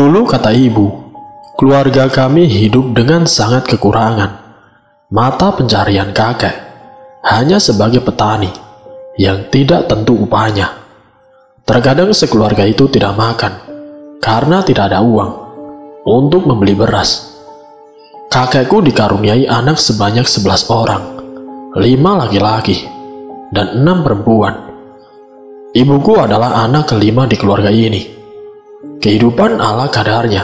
Dulu kata ibu, keluarga kami hidup dengan sangat kekurangan. Mata pencarian kakek hanya sebagai petani yang tidak tentu upahnya. Terkadang sekeluarga itu tidak makan karena tidak ada uang untuk membeli beras. Kakekku dikaruniai anak sebanyak 11 orang, 5 laki-laki dan 6 perempuan. Ibuku adalah anak kelima di keluarga ini. Kehidupan ala kadarnya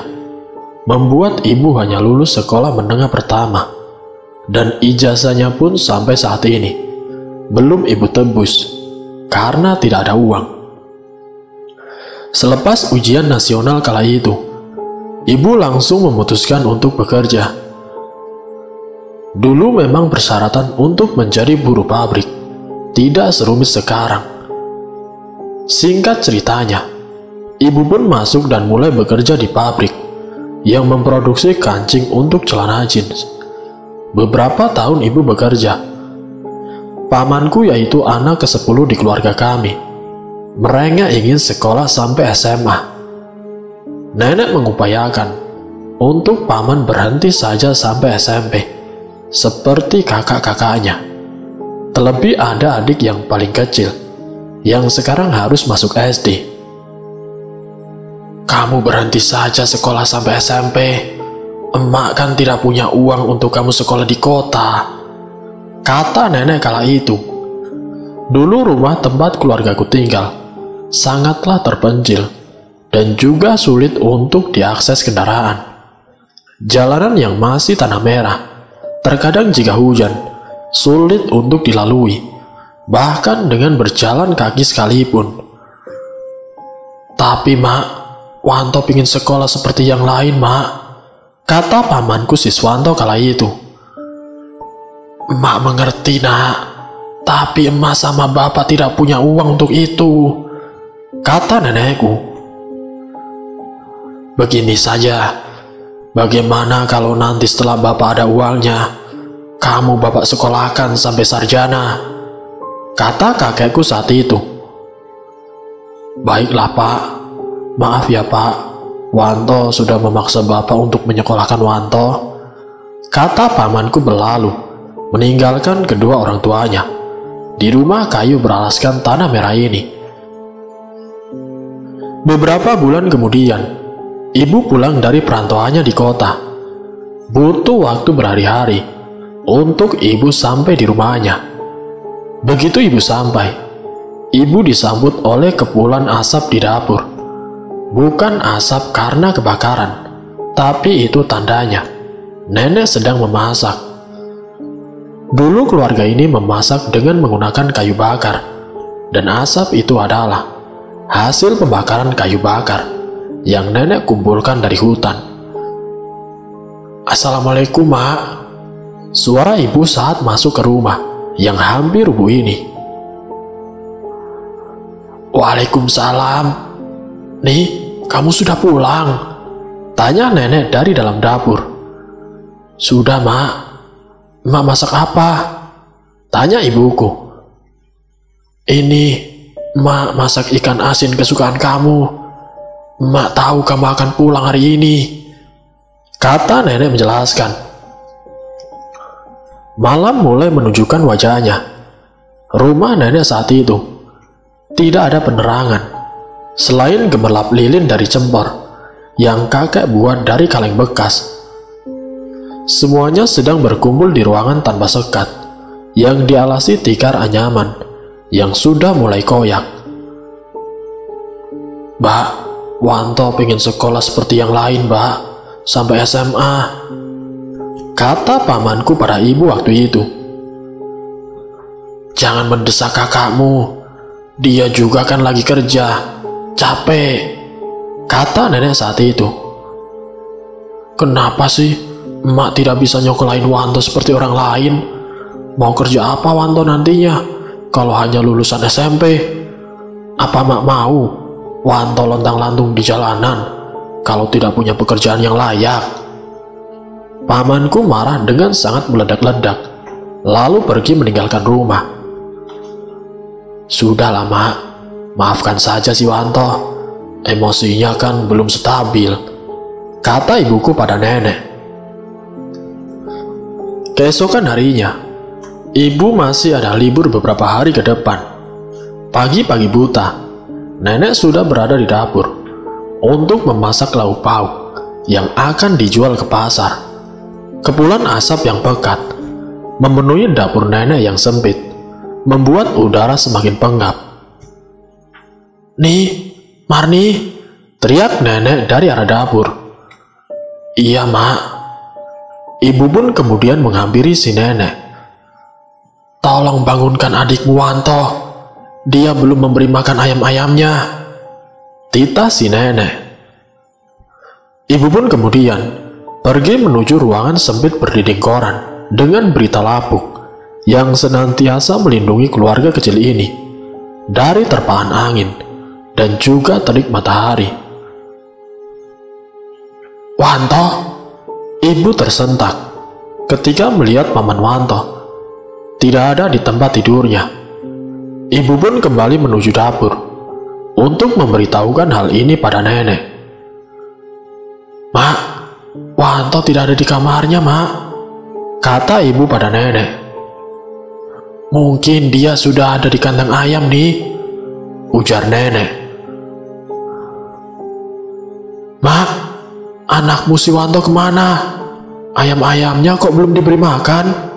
membuat ibu hanya lulus sekolah menengah pertama, dan ijazahnya pun sampai saat ini belum ibu tebus karena tidak ada uang. Selepas ujian nasional kala itu, ibu langsung memutuskan untuk bekerja. Dulu memang persyaratan untuk menjadi buruh pabrik tidak serumit sekarang. Singkat ceritanya, ibu pun masuk dan mulai bekerja di pabrik yang memproduksi kancing untuk celana jeans. Beberapa tahun ibu bekerja. Pamanku, yaitu anak ke-10 di keluarga kami, merengek ingin sekolah sampai SMA. Nenek mengupayakan untuk paman berhenti saja sampai SMP, seperti kakak-kakaknya. Terlebih ada adik yang paling kecil, yang sekarang harus masuk SD. Kamu berhenti saja sekolah sampai SMP. Emak kan tidak punya uang untuk kamu sekolah di kota, kata nenek kala itu. Dulu rumah tempat keluargaku tinggal sangatlah terpencil dan juga sulit untuk diakses kendaraan. Jalanan yang masih tanah merah, terkadang jika hujan, sulit untuk dilalui, bahkan dengan berjalan kaki sekalipun. Tapi mak, Wanto pingin sekolah seperti yang lain, mak, kata pamanku Siswanto kala itu. Emak mengerti, nak, tapi emak sama bapak tidak punya uang untuk itu, kata nenekku. Begini saja, bagaimana kalau nanti setelah bapak ada uangnya, kamu bapak sekolahkan sampai sarjana, kata kakekku saat itu. Baiklah pak, maaf ya pak, Wanto sudah memaksa bapak untuk menyekolahkan Wanto, kata pamanku berlalu, meninggalkan kedua orang tuanya di rumah kayu beralaskan tanah merah ini. Beberapa bulan kemudian, ibu pulang dari perantauannya di kota. Butuh waktu berhari-hari untuk ibu sampai di rumahnya. Begitu ibu sampai, ibu disambut oleh kepulan asap di dapur. Bukan asap karena kebakaran, tapi itu tandanya nenek sedang memasak. Dulu keluarga ini memasak dengan menggunakan kayu bakar, dan asap itu adalah hasil pembakaran kayu bakar yang nenek kumpulkan dari hutan. Assalamualaikum, mak, suara ibu saat masuk ke rumah yang hampir rubuh ini. Waalaikumsalam. Nih, kamu sudah pulang? Tanya nenek dari dalam dapur. Sudah, mak. Mak masak apa? Tanya ibuku. Ini Mak masak ikan asin kesukaan kamu. Mak tahu kamu akan pulang hari ini, kata nenek menjelaskan. Malam mulai menunjukkan wajahnya. Rumah nenek saat itu tidak ada penerangan selain gemerlap lilin dari cempor yang kakek buat dari kaleng bekas. Semuanya sedang berkumpul di ruangan tanpa sekat yang dialasi tikar anyaman yang sudah mulai koyak. Mbak, Wanto pengen sekolah seperti yang lain, mbak, sampai SMA, kata pamanku pada ibu waktu itu. Jangan mendesak kakakmu, dia juga kan lagi kerja, capek, kata nenek saat itu. Kenapa sih emak tidak bisa nyokolain Wanto seperti orang lain? Mau kerja apa Wanto nantinya kalau hanya lulusan SMP? Apa mak mau Wanto lontang-lantung di jalanan kalau tidak punya pekerjaan yang layak? Pamanku marah dengan sangat meledak-ledak, lalu pergi meninggalkan rumah. Sudahlah mak, maafkan saja si Wanto, emosinya kan belum stabil, kata ibuku pada nenek. Keesokan harinya, ibu masih ada libur beberapa hari ke depan. Pagi-pagi buta, nenek sudah berada di dapur untuk memasak lauk pauk yang akan dijual ke pasar. Kepulan asap yang pekat memenuhi dapur nenek yang sempit, membuat udara semakin pengap. "Nih, Marni," teriak nenek dari arah dapur. "Iya, Mak." Ibu pun kemudian menghampiri si nenek. "Tolong bangunkan adikmu Wanto. Dia belum memberi makan ayam-ayamnya," titah si nenek. Ibu pun kemudian pergi menuju ruangan sempit berdinding koran dengan berita lapuk yang senantiasa melindungi keluarga kecil ini dari terpaan angin dan juga terik matahari. "Wanto," ibu tersentak ketika melihat Paman Wanto tidak ada di tempat tidurnya. Ibu pun kembali menuju dapur untuk memberitahukan hal ini pada nenek. "Mak, Wanto tidak ada di kamarnya, Mak," kata ibu pada nenek. "Mungkin dia sudah ada di kandang ayam nih," ujar nenek. "Mak, anakmu si Wanto kemana? Ayam-ayamnya kok belum diberi makan?"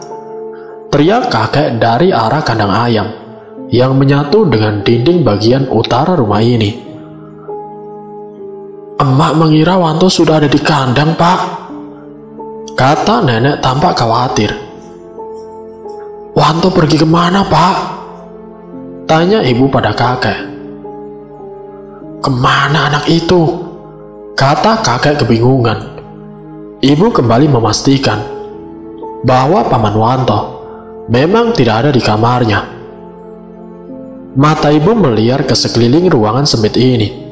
teriak kakek dari arah kandang ayam yang menyatu dengan dinding bagian utara rumah ini. "Emak mengira Wanto sudah ada di kandang, Pak," kata nenek tampak khawatir. "Wanto pergi kemana, Pak?" tanya ibu pada kakek. "Kemana anak itu?" kata kakek kebingungan. Ibu kembali memastikan bahwa Paman Wanto memang tidak ada di kamarnya. Mata ibu meliar ke sekeliling ruangan sempit ini.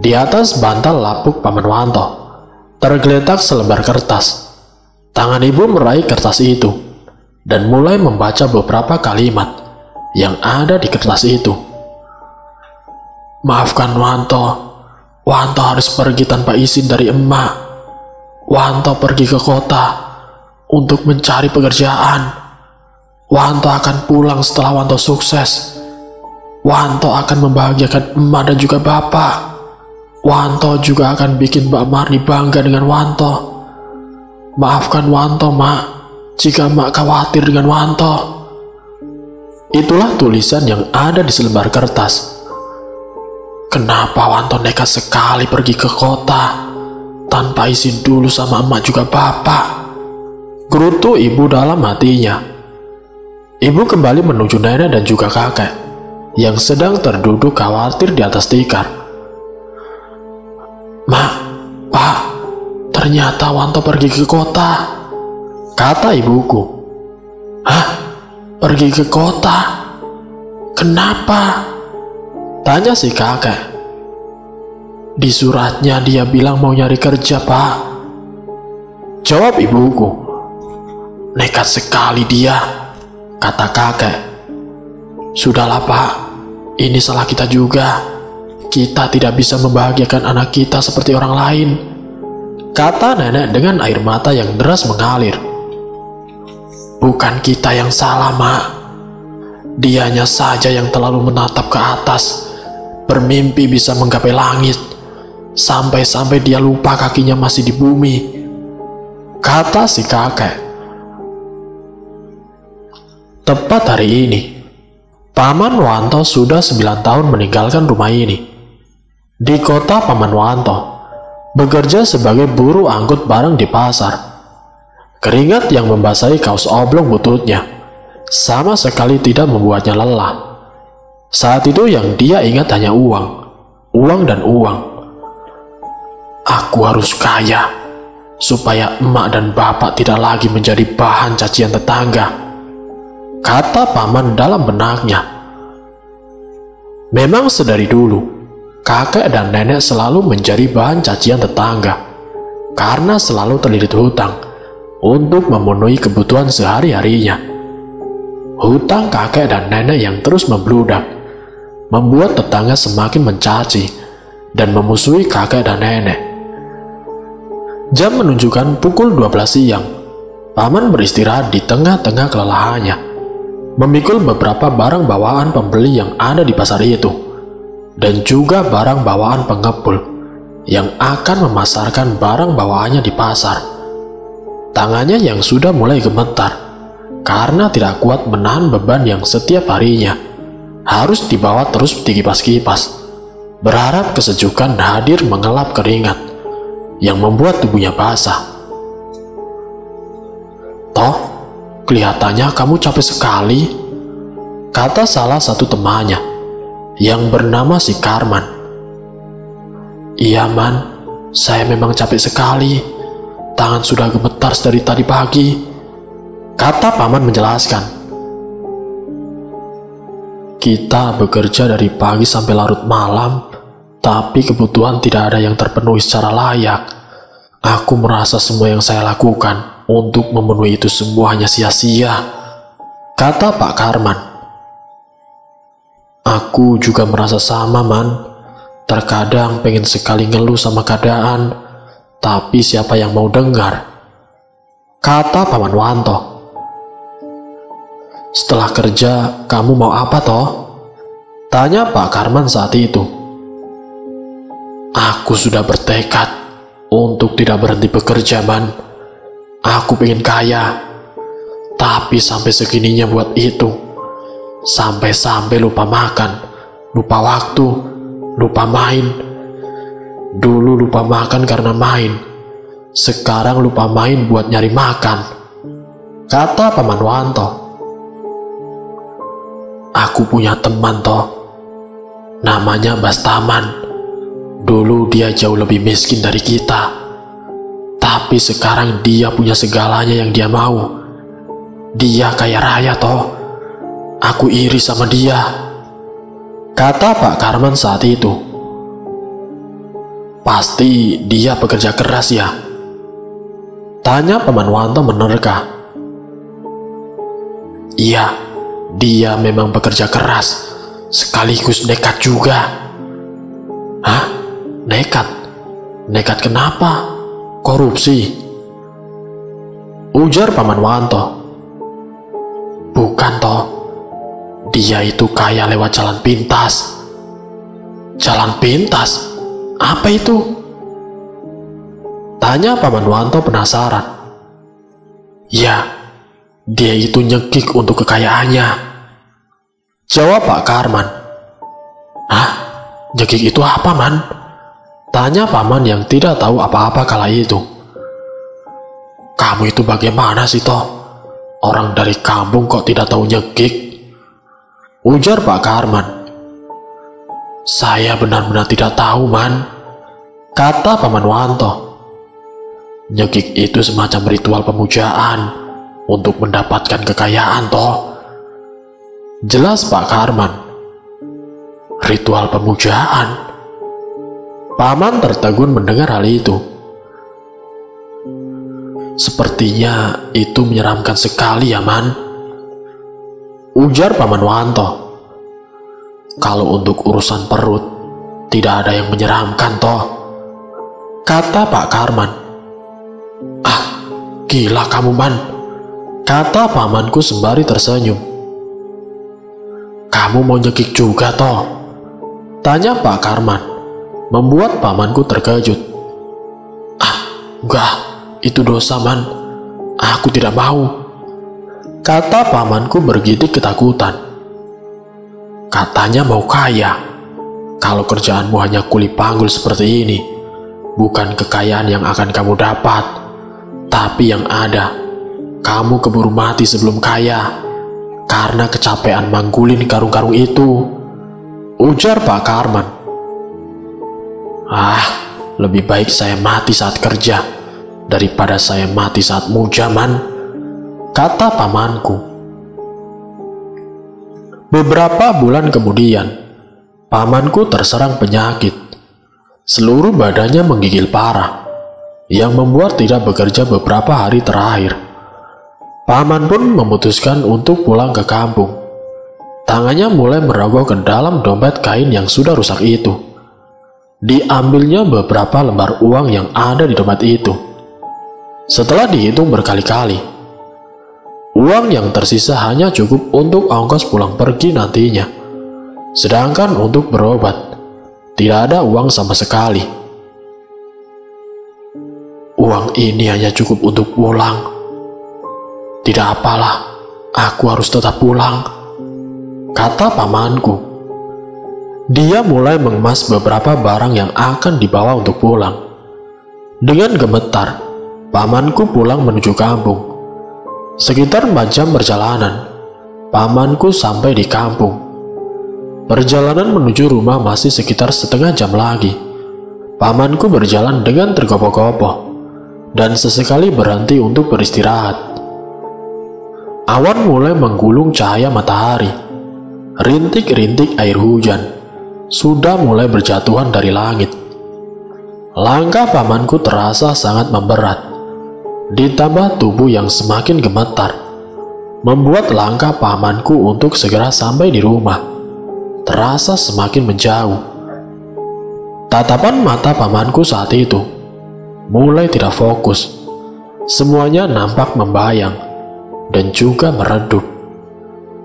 Di atas bantal lapuk Paman Wanto tergeletak selembar kertas. Tangan ibu meraih kertas itu dan mulai membaca beberapa kalimat yang ada di kertas itu. "Maafkan Wanto. Wanto harus pergi tanpa izin dari emak. Wanto pergi ke kota untuk mencari pekerjaan. Wanto akan pulang setelah Wanto sukses. Wanto akan membahagiakan emak dan juga bapak. Wanto juga akan bikin Mbak Marni bangga dengan Wanto. Maafkan Wanto, Mak, jika Mak khawatir dengan Wanto." Itulah tulisan yang ada di selembar kertas. Kenapa Wanto nekat sekali pergi ke kota tanpa izin dulu sama emak juga bapak? Gerutu ibu dalam hatinya. Ibu kembali menuju nenek dan juga kakek yang sedang terduduk khawatir di atas tikar. "Mak, Pak, ternyata Wanto pergi ke kota," kata ibuku. "Hah? Pergi ke kota? Kenapa?" tanya si kakek. "Di suratnya dia bilang mau nyari kerja, Pak," jawab ibuku. "Nekat sekali dia," kata kakek. "Sudahlah, Pak, ini salah kita juga. Kita tidak bisa membahagiakan anak kita seperti orang lain," kata nenek dengan air mata yang deras mengalir. "Bukan kita yang salah, Mak. Dianya saja yang terlalu menatap ke atas, bermimpi bisa menggapai langit, sampai-sampai dia lupa kakinya masih di bumi," kata si kakek. Tepat hari ini, Paman Wanto sudah 9 tahun meninggalkan rumah ini. Di kota, Paman Wanto bekerja sebagai buruh angkut barang di pasar. Keringat yang membasahi kaos oblong bututnya sama sekali tidak membuatnya lelah. Saat itu yang dia ingat hanya uang, uang dan uang. "Aku harus kaya, supaya emak dan bapak tidak lagi menjadi bahan cacian tetangga," kata paman dalam benaknya. Memang sedari dulu, kakek dan nenek selalu menjadi bahan cacian tetangga, karena selalu terlilit hutang untuk memenuhi kebutuhan sehari-harinya. Hutang kakek dan nenek yang terus membludak membuat tetangga semakin mencaci dan memusuhi kakek dan nenek. Jam menunjukkan pukul 12 siang. Paman beristirahat di tengah-tengah kelelahannya, memikul beberapa barang bawaan pembeli yang ada di pasar itu, dan juga barang bawaan pengepul yang akan memasarkan barang bawaannya di pasar. Tangannya yang sudah mulai gemetar karena tidak kuat menahan beban yang setiap harinya harus dibawa terus dikipas-kipas, berharap kesejukan hadir mengelap keringat yang membuat tubuhnya basah. "Toh, kelihatannya kamu capek sekali," kata salah satu temannya yang bernama si Karman. "Iya Man, saya memang capek sekali. Tangan sudah gemetar dari tadi pagi," kata paman menjelaskan. "Kita bekerja dari pagi sampai larut malam, tapi kebutuhan tidak ada yang terpenuhi secara layak. Aku merasa semua yang saya lakukan untuk memenuhi itu semua hanya sia-sia," kata Pak Karman. "Aku juga merasa sama Man. Terkadang pengen sekali ngeluh sama keadaan, tapi siapa yang mau dengar," kata Paman Wanto. "Setelah kerja, kamu mau apa toh?" tanya Pak Karman saat itu. "Aku sudah bertekad untuk tidak berhenti bekerja, Man. Aku pengen kaya, tapi sampai segininya buat itu. Sampai-sampai lupa makan, lupa waktu, lupa main. Dulu lupa makan karena main, sekarang lupa main buat nyari makan," kata Paman Wanto. "Aku punya teman toh, namanya Bastaman. Dulu dia jauh lebih miskin dari kita, tapi sekarang dia punya segalanya yang dia mau. Dia kaya raya toh. Aku iri sama dia," kata Pak Karman saat itu. "Pasti dia bekerja keras ya?" tanya Paman Wanto menerka. "Iya, dia memang bekerja keras, sekaligus nekat juga." "Hah? Nekat? Nekat kenapa? Korupsi?" ujar Paman Wanto. "Bukan toh, dia itu kaya lewat jalan pintas." "Jalan pintas? Apa itu?" tanya Paman Wanto penasaran. "Ya, dia itu nyekik untuk kekayaannya," jawab Pak Karman. "Hah? Nyekik itu apa, Man?" tanya paman yang tidak tahu apa-apa kala itu. "Kamu itu bagaimana sih toh? Orang dari kampung kok tidak tahu nyekik?" ujar Pak Karman. "Saya benar-benar tidak tahu, Man," kata Paman Wanto. "Nyekik itu semacam ritual pemujaan untuk mendapatkan kekayaan toh," jelas Pak Karman. "Ritual pemujaan?" Paman tertegun mendengar hal itu. "Sepertinya itu menyeramkan sekali ya, Man," ujar Paman Wanto. "Kalau untuk urusan perut, tidak ada yang menyeramkan toh," kata Pak Karman. "Ah, gila kamu, Man," kata pamanku sembari tersenyum. "Kamu mau nyekik juga toh?" tanya Pak Karman, membuat pamanku terkejut. "Ah, enggak, itu dosa, Man. Aku tidak mau," kata pamanku bergidik ketakutan. "Katanya mau kaya. Kalau kerjaanmu hanya kuli panggul seperti ini, bukan kekayaan yang akan kamu dapat, tapi yang ada, kamu keburu mati sebelum kaya karena kecapean manggulin karung-karung itu," ujar Pak Karman. "Ah, lebih baik saya mati saat kerja daripada saya mati saat muda, Man," kata pamanku. Beberapa bulan kemudian, pamanku terserang penyakit. Seluruh badannya menggigil parah, yang membuat tidak bekerja beberapa hari terakhir. Paman pun memutuskan untuk pulang ke kampung. Tangannya mulai merogoh ke dalam dompet kain yang sudah rusak itu. Diambilnya beberapa lembar uang yang ada di dompet itu, Setelah dihitung berkali-kali, uang yang tersisa hanya cukup untuk ongkos pulang pergi nantinya. Sedangkan untuk berobat, tidak ada uang sama sekali. Uang ini hanya cukup untuk pulang. Tidak apalah, aku harus tetap pulang, kata pamanku. Dia mulai mengemas beberapa barang yang akan dibawa untuk pulang. Dengan gemetar, pamanku pulang menuju kampung. Sekitar 4 jam perjalanan, pamanku sampai di kampung. Perjalanan menuju rumah masih sekitar setengah jam lagi. Pamanku berjalan dengan tergopoh-gopoh dan sesekali berhenti untuk beristirahat. Awan mulai menggulung cahaya matahari. Rintik-rintik air hujan sudah mulai berjatuhan dari langit. Langkah pamanku terasa sangat memberat. Ditambah tubuh yang semakin gemetar, membuat langkah pamanku untuk segera sampai di rumah terasa semakin menjauh. Tatapan mata pamanku saat itu mulai tidak fokus. Semuanya nampak membayang dan juga meredup.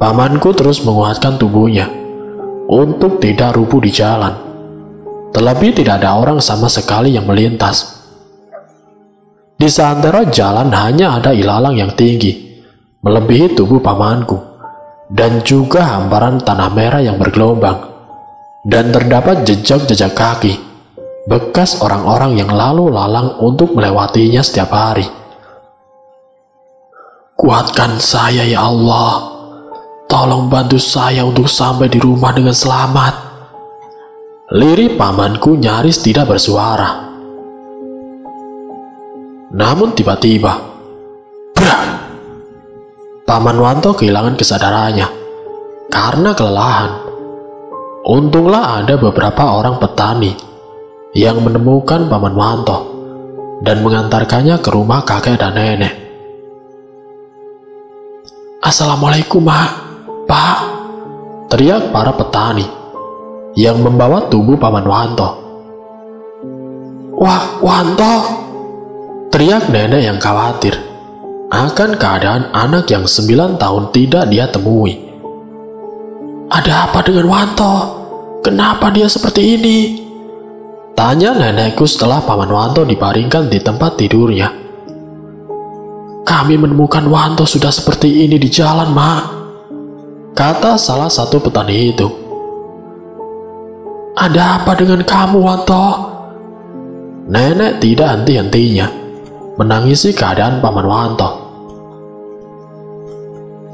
Pamanku terus menguatkan tubuhnya untuk tidak rubuh di jalan. Terlebih tidak ada orang sama sekali yang melintas. Di seantero jalan hanya ada ilalang yang tinggi, melebihi tubuh pamanku, dan juga hamparan tanah merah yang bergelombang, dan terdapat jejak-jejak kaki, bekas orang-orang yang lalu lalang untuk melewatinya setiap hari. Kuatkan saya ya Allah, tolong bantu saya untuk sampai di rumah dengan selamat. Lirih pamanku nyaris tidak bersuara. Namun tiba-tiba, brak! Paman Wanto kehilangan kesadarannya karena kelelahan. Untunglah ada beberapa orang petani yang menemukan Paman Wanto dan mengantarkannya ke rumah kakek dan nenek. Assalamualaikum, Mak, Pak, teriak para petani yang membawa tubuh Paman Wanto. Wah, Wanto, teriak nenek yang khawatir akan keadaan anak yang 9 tahun tidak dia temui. Ada apa dengan Wanto? Kenapa dia seperti ini? Tanya nenekku setelah Paman Wanto dibaringkan di tempat tidurnya. Kami menemukan Wanto sudah seperti ini di jalan, Mak, kata salah satu petani itu. Ada apa dengan kamu, Wanto? Nenek tidak henti-hentinya menangisi keadaan Paman Wanto.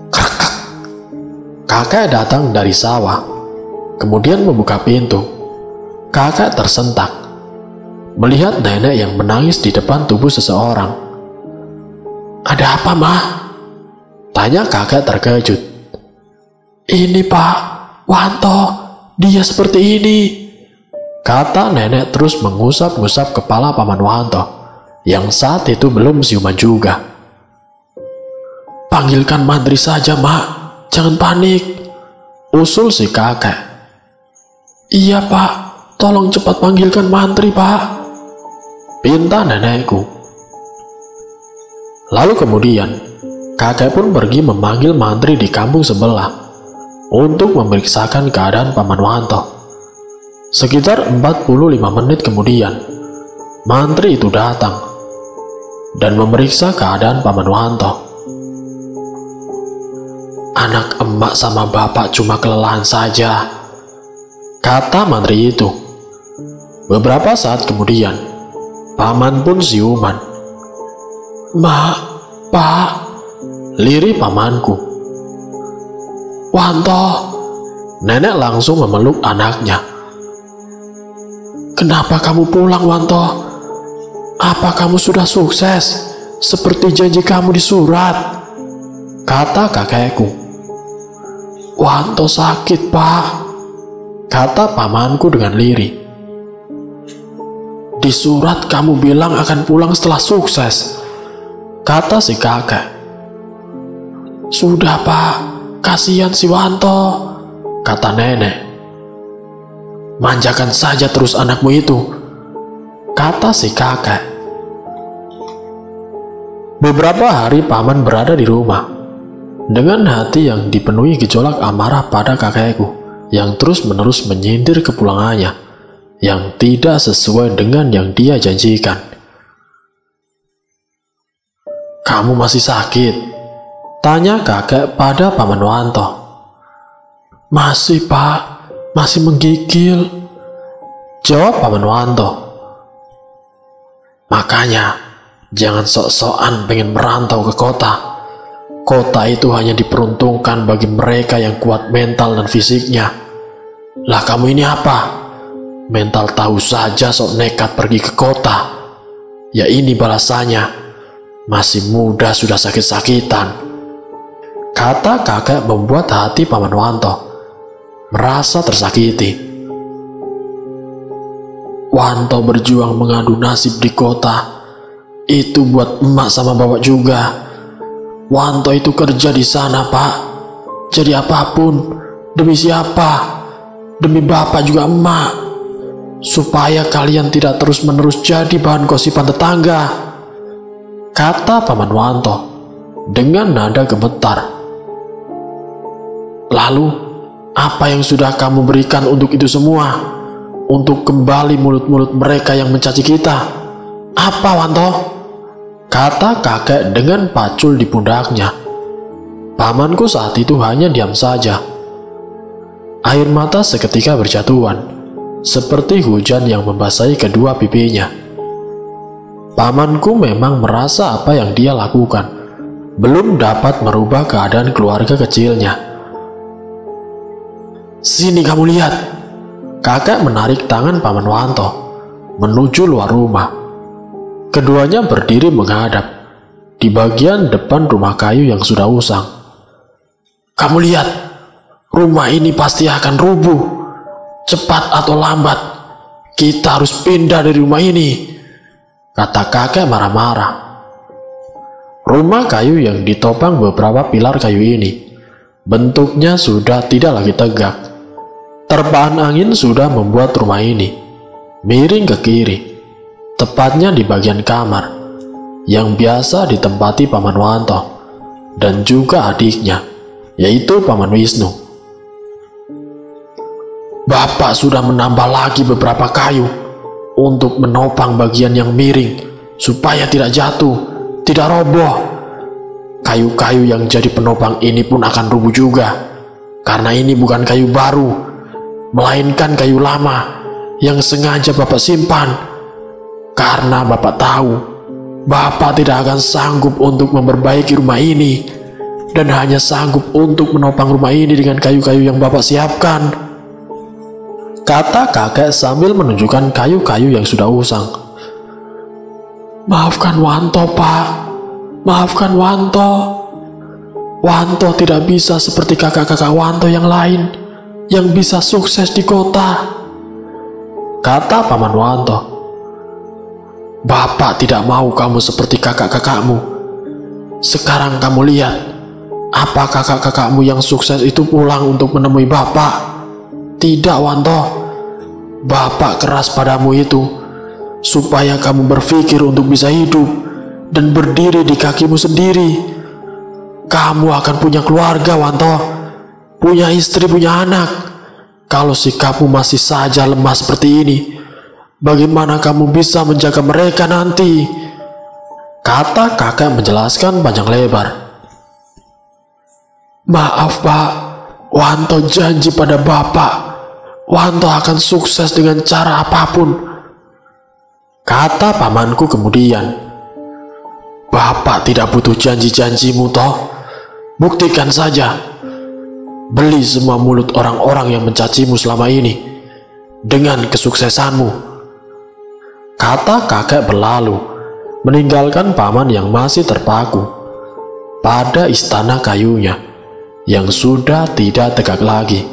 Krek. Kakek datang dari sawah, kemudian membuka pintu. Kakek tersentak melihat nenek yang menangis di depan tubuh seseorang. Ada apa, Mah? Tanya kakek terkejut. Ini, Pak, Wanto, dia seperti ini, kata nenek terus mengusap-ngusap kepala Paman Wanto yang saat itu belum siuman juga. Panggilkan mantri saja, Mak, jangan panik, usul si kakek. Iya, Pak, tolong cepat panggilkan mantri, Pak, pinta nenekku. Lalu kemudian kakek pun pergi memanggil mantri di kampung sebelah untuk memeriksakan keadaan Paman Wanto. Sekitar 45 menit kemudian mantri itu datang dan memeriksa keadaan Paman Wanto. Anak emak sama bapak cuma kelelahan saja, kata mantri itu. Beberapa saat kemudian paman pun siuman. Mak, Pak, lirih pamanku. Wanto, nenek langsung memeluk anaknya. Kenapa kamu pulang, Wanto? Apa kamu sudah sukses seperti janji kamu di surat? Kata kakekku. Wanto sakit, Pak, kata pamanku dengan lirih. Di surat kamu bilang akan pulang setelah sukses, kata si kakek. Sudah, Pak, kasihan si Wanto, kata nenek. Manjakan saja terus anakmu itu, kata si kakek. Beberapa hari Paman berada di rumah, dengan hati yang dipenuhi gejolak amarah pada kakekku yang terus-menerus menyindir kepulangannya yang tidak sesuai dengan yang dia janjikan. "Kamu masih sakit?" tanya kakek pada Paman Wanto. "Masih, Pak, masih menggigil," jawab Paman Wanto. "Makanya jangan sok-sokan pengen merantau ke kota. Kota itu hanya diperuntukkan bagi mereka yang kuat mental dan fisiknya. Lah kamu ini apa? Mental tahu saja sok nekat pergi ke kota. Ya ini balasannya. Masih muda sudah sakit-sakitan," kata kakek membuat hati Paman Wanto merasa tersakiti. "Wanto berjuang mengadu nasib di kota. Itu buat emak sama bapak juga. Wanto itu kerja di sana, Pak. Jadi apapun. Demi siapa? Demi bapak juga emak. Supaya kalian tidak terus-menerus jadi bahan gosipan tetangga," kata Paman Wanto dengan nada gemetar. "Lalu, apa yang sudah kamu berikan untuk itu semua? Untuk kembali mulut-mulut mereka yang mencaci kita? Apa, Wanto?" kata kakek dengan pacul di pundaknya. Pamanku saat itu hanya diam saja. Air mata seketika berjatuhan, seperti hujan yang membasahi kedua pipinya. Pamanku memang merasa apa yang dia lakukan belum dapat merubah keadaan keluarga kecilnya. "Sini kamu lihat." Kakek menarik tangan Paman Wanto menuju luar rumah. Keduanya berdiri menghadap di bagian depan rumah kayu yang sudah usang. "Kamu lihat, rumah ini pasti akan rubuh. Cepat atau lambat, kita harus pindah dari rumah ini," kata kakek marah-marah. Rumah kayu yang ditopang beberapa pilar kayu ini bentuknya sudah tidak lagi tegak. Terpaan angin sudah membuat rumah ini miring ke kiri, tepatnya di bagian kamar yang biasa ditempati Paman Wanto dan juga adiknya, yaitu Paman Wisnu. "Bapak sudah menambah lagi beberapa kayu untuk menopang bagian yang miring supaya tidak jatuh, tidak roboh. Kayu-kayu yang jadi penopang ini pun akan rubuh juga, karena ini bukan kayu baru, melainkan kayu lama yang sengaja Bapak simpan. Karena Bapak tahu, Bapak tidak akan sanggup untuk memperbaiki rumah ini, dan hanya sanggup untuk menopang rumah ini dengan kayu-kayu yang Bapak siapkan," kata kakek sambil menunjukkan kayu-kayu yang sudah usang. "Maafkan Wanto, Pak. Maafkan Wanto. Wanto tidak bisa seperti kakak-kakak Wanto yang lain yang bisa sukses di kota," kata Paman Wanto. "Bapak tidak mau kamu seperti kakak-kakakmu. Sekarang kamu lihat, apa kakak-kakakmu yang sukses itu pulang untuk menemui Bapak? Tidak, Wanto. Bapak keras padamu itu supaya kamu berpikir untuk bisa hidup dan berdiri di kakimu sendiri. Kamu akan punya keluarga, Wanto. Punya istri, punya anak. Kalau sikapmu masih saja lemah seperti ini, bagaimana kamu bisa menjaga mereka nanti?" kata kakek menjelaskan panjang lebar. "Maaf, Pak. Wanto janji pada Bapak, Wanto akan sukses dengan cara apapun," kata pamanku kemudian. "Bapak tidak butuh janji-janjimu toh. Buktikan saja. Beli semua mulut orang-orang yang mencacimu selama ini dengan kesuksesanmu," kata kakek berlalu, meninggalkan paman yang masih terpaku pada istana kayunya yang sudah tidak tegak lagi.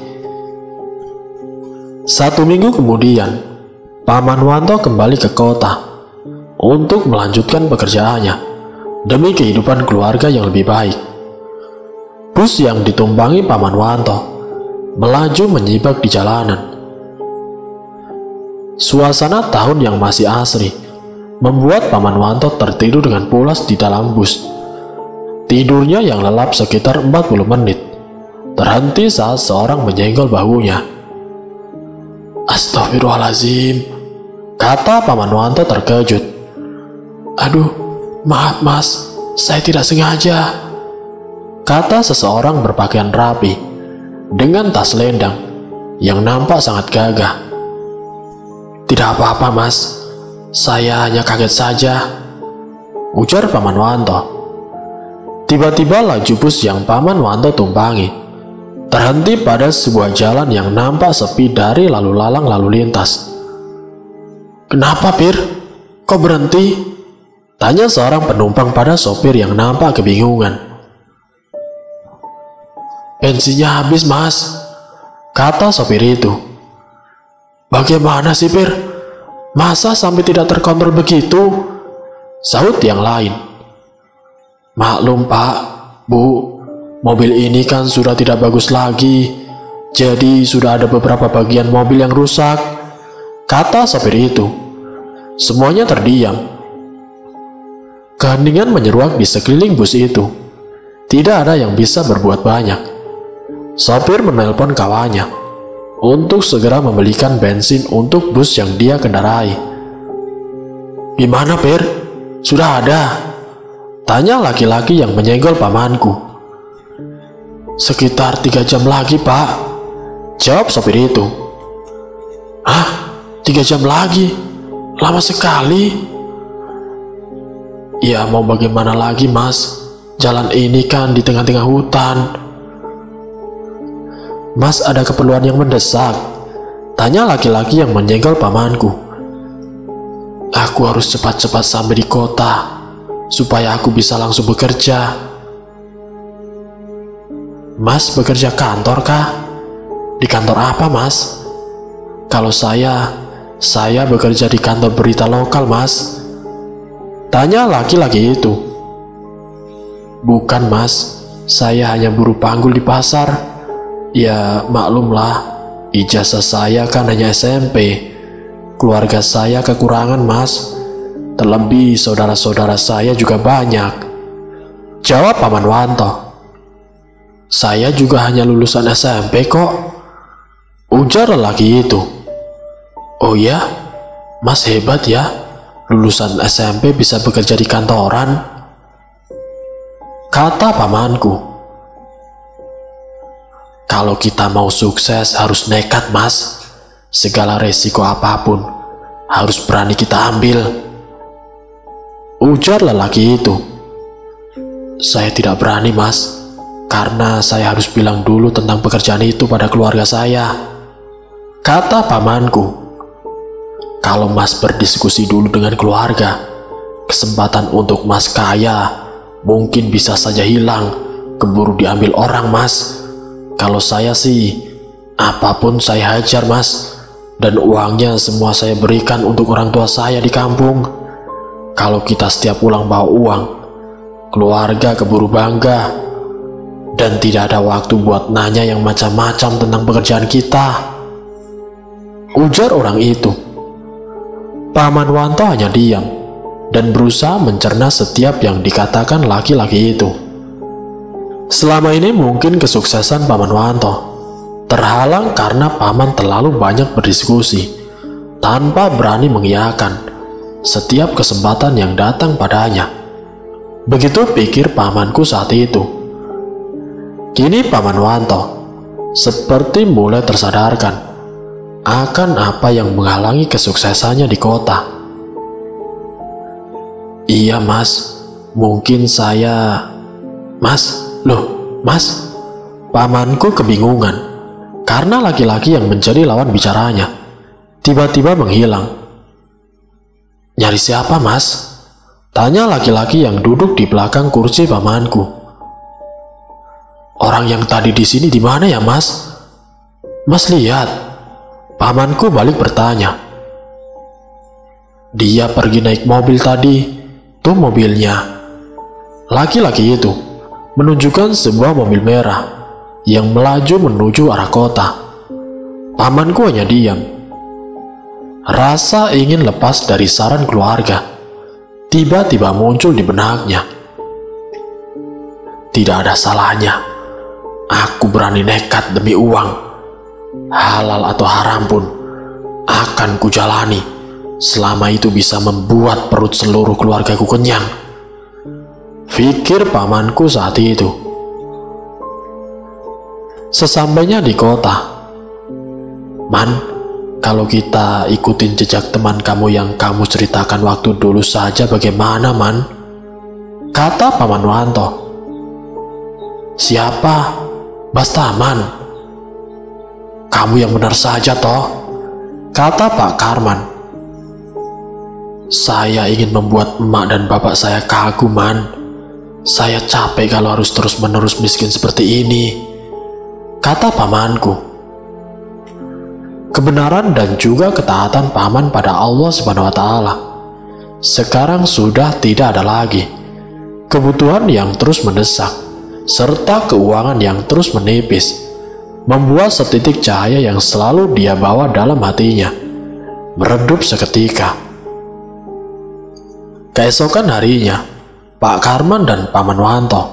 1 minggu kemudian, Paman Wanto kembali ke kota untuk melanjutkan pekerjaannya demi kehidupan keluarga yang lebih baik. Bus yang ditumpangi Paman Wanto melaju menyibak di jalanan. Suasana tahun yang masih asri membuat Paman Wanto tertidur dengan pulas di dalam bus. Tidurnya yang lelap sekitar 40 menit, terhenti saat seorang menyenggol bahunya. "Astagfirullahaladzim," kata Paman Wanto terkejut. "Aduh, maaf mas, saya tidak sengaja," kata seseorang berpakaian rapi dengan tas selendang yang nampak sangat gagah. "Tidak apa-apa mas, saya hanya kaget saja," ujar Paman Wanto. Tiba-tiba laju bus yang Paman Wanto tumpangi terhenti pada sebuah jalan yang nampak sepi dari lalu lalang lalu lintas. "Kenapa, Pir? Kok berhenti?" tanya seorang penumpang pada sopir yang nampak kebingungan. "Bensinnya habis, mas," kata sopir itu. "Bagaimana sih, Pir? Masa sampai tidak terkontrol begitu?" sahut yang lain. "Maklum pak, bu, mobil ini kan sudah tidak bagus lagi, jadi sudah ada beberapa bagian mobil yang rusak," kata sopir itu. Semuanya terdiam. Keheningan menyeruak di sekeliling bus itu. Tidak ada yang bisa berbuat banyak. Sopir menelpon kawannya untuk segera membelikan bensin untuk bus yang dia kendarai. "Gimana, Pir? Sudah ada?" tanya laki-laki yang menyenggol pamanku. "Sekitar 3 jam lagi, pak," jawab sopir itu. "Hah? 3 jam lagi? Lama sekali." "Ya mau bagaimana lagi mas, jalan ini kan di tengah-tengah hutan." "Mas ada keperluan yang mendesak?" tanya laki-laki yang menyenggol pamanku. "Aku harus cepat-cepat sampai di kota, supaya aku bisa langsung bekerja." "Mas bekerja kantor kah? Di kantor apa mas?" "Kalau saya bekerja di kantor berita lokal mas," tanya laki-laki itu. "Bukan mas, saya hanya buruh panggul di pasar. Ya maklumlah, ijazah saya kan hanya SMP. Keluarga saya kekurangan mas, terlebih saudara-saudara saya juga banyak," jawab Paman Wanto. "Saya juga hanya lulusan SMP kok," ujar lelaki itu. "Oh ya, mas hebat ya, lulusan SMP bisa bekerja di kantoran," kata pamanku. "Kalau kita mau sukses harus nekat mas, segala resiko apapun harus berani kita ambil," ujar lelaki itu. "Saya tidak berani mas, karena saya harus bilang dulu tentang pekerjaan itu pada keluarga saya," kata pamanku. "Kalau mas berdiskusi dulu dengan keluarga, kesempatan untuk mas kaya mungkin bisa saja hilang, keburu diambil orang mas. Kalau saya sih, apapun saya hajar mas, dan uangnya semua saya berikan untuk orang tua saya di kampung. Kalau kita setiap pulang bawa uang, keluarga keburu bangga, dan tidak ada waktu buat nanya yang macam-macam tentang pekerjaan kita," ujar orang itu. Paman Wanto hanya diam dan berusaha mencerna setiap yang dikatakan laki-laki itu. Selama ini mungkin kesuksesan Paman Wanto terhalang karena paman terlalu banyak berdiskusi tanpa berani mengiyakan setiap kesempatan yang datang padanya. Begitu pikir pamanku saat itu. Kini Paman Wanto seperti mulai tersadarkan akan apa yang menghalangi kesuksesannya di kota. "Iya mas, mungkin saya..." "Mas, loh mas," pamanku kebingungan karena laki-laki yang menjadi lawan bicaranya tiba-tiba menghilang. "Nyari siapa mas?" tanya laki-laki yang duduk di belakang kursi pamanku. "Orang yang tadi di sini di mana ya mas?" "Mas lihat," pamanku balik bertanya. "Dia pergi naik mobil tadi, tuh mobilnya." Laki-laki itu menunjukkan sebuah mobil merah yang melaju menuju arah kota. Pamanku hanya diam. Rasa ingin lepas dari saran keluarga tiba-tiba muncul di benaknya. Tidak ada salahnya aku berani nekat demi uang. Halal atau haram pun akan kujalani selama itu bisa membuat perut seluruh keluargaku kenyang, pikir pamanku saat itu. Sesampainya di kota, "Man, kalau kita ikutin jejak teman kamu yang kamu ceritakan waktu dulu saja bagaimana, Man?" kata Paman Wanto. "Siapa? Bastaman?" "Kamu yang benar saja toh," kata Pak Karman. "Saya ingin membuat emak dan bapak saya kagum, Man. Saya capek kalau harus terus-menerus miskin seperti ini," kata pamanku. Kebenaran dan juga ketaatan paman pada Allah Subhanahu wa Ta'ala sekarang sudah tidak ada lagi. Kebutuhan yang terus mendesak serta keuangan yang terus menipis membuat setitik cahaya yang selalu dia bawa dalam hatinya meredup seketika. Keesokan harinya, Pak Karman dan Paman Wanto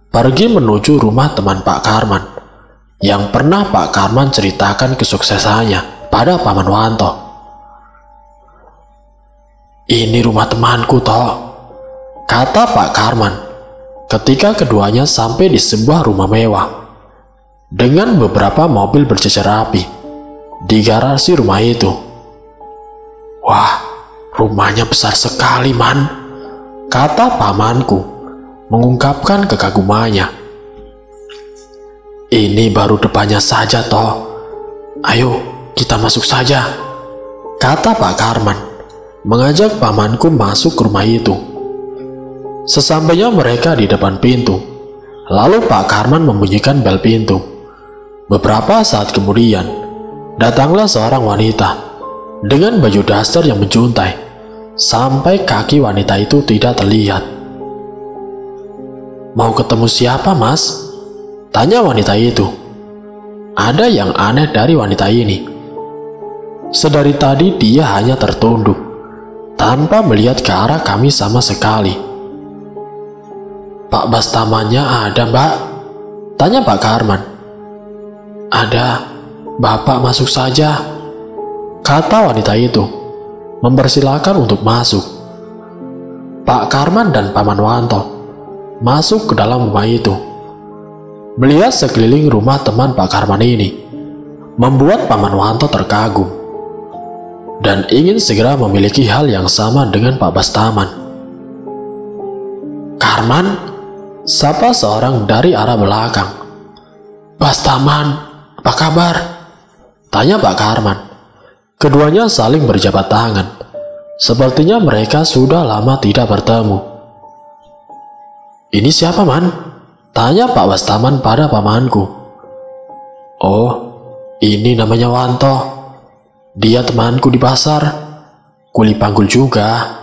pergi menuju rumah teman Pak Karman yang pernah Pak Karman ceritakan kesuksesannya pada Paman Wanto. "Ini rumah temanku toh," kata Pak Karman ketika keduanya sampai di sebuah rumah mewah dengan beberapa mobil bercecer rapi di garasi rumah itu. "Wah, rumahnya besar sekali, Man," kata pamanku mengungkapkan kekagumannya. "Ini baru depannya saja toh. Ayo kita masuk saja," kata Pak Karman mengajak pamanku masuk ke rumah itu. Sesampainya mereka di depan pintu, lalu Pak Karman membunyikan bel pintu. Beberapa saat kemudian, datanglah seorang wanita dengan baju daster yang menjuntai sampai kaki wanita itu tidak terlihat. "Mau ketemu siapa, Mas?" tanya wanita itu. Ada yang aneh dari wanita ini. Sedari tadi dia hanya tertunduk tanpa melihat ke arah kami sama sekali. "Pak Bastamannya ada, Mbak?" tanya Pak Karman. "Ada, Bapak masuk saja," kata wanita itu, mempersilahkan untuk masuk. Pak Karman dan Paman Wanto masuk ke dalam rumah itu. Melihat sekeliling rumah teman Pak Karman ini membuat Paman Wanto terkagum dan ingin segera memiliki hal yang sama dengan Pak Bastaman. "Karman?" sapa seorang dari arah belakang. "Bastaman, apa kabar?" tanya Pak Karman. Keduanya saling berjabat tangan. Sepertinya mereka sudah lama tidak bertemu. "Ini siapa, Man?" tanya Pak Bastaman pada pamanku. "Oh, ini namanya Wanto. Dia temanku di pasar. Kuli panggul juga,"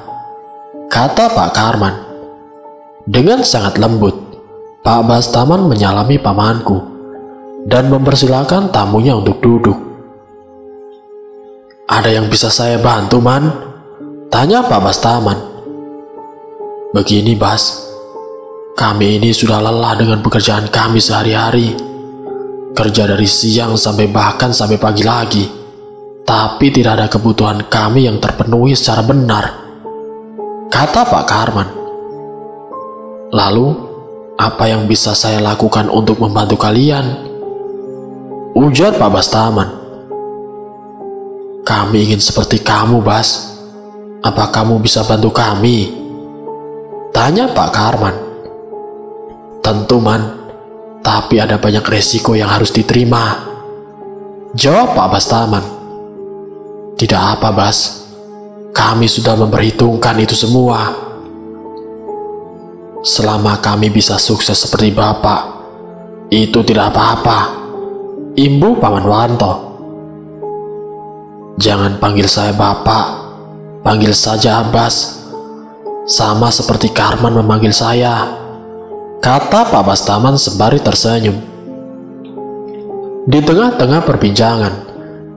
kata Pak Karman. Dengan sangat lembut, Pak Bastaman menyalami pamanku dan mempersilahkan tamunya untuk duduk. "Ada yang bisa saya bantu, Man?" tanya Pak Bastaman. "Begini, Bas. Kami ini sudah lelah dengan pekerjaan kami sehari-hari. Kerja dari siang bahkan sampai pagi lagi. Tapi tidak ada kebutuhan kami yang terpenuhi secara benar," kata Pak Karman. "Lalu, apa yang bisa saya lakukan untuk membantu kalian?" ujar Pak Bastaman. "Kami ingin seperti kamu, Bas. Apa kamu bisa bantu kami?" tanya Pak Karman. "Tentu, Man, tapi ada banyak resiko yang harus diterima," jawab Pak Bastaman. "Tidak apa, Bas. Kami sudah memperhitungkan itu semua. Selama kami bisa sukses seperti Bapak, itu tidak apa-apa," imbu Paman Wanto. "Jangan panggil saya Bapak, panggil saja Abbas. Sama seperti Karman memanggil saya," kata Pak Bastaman sembari tersenyum. Di tengah-tengah perbincangan,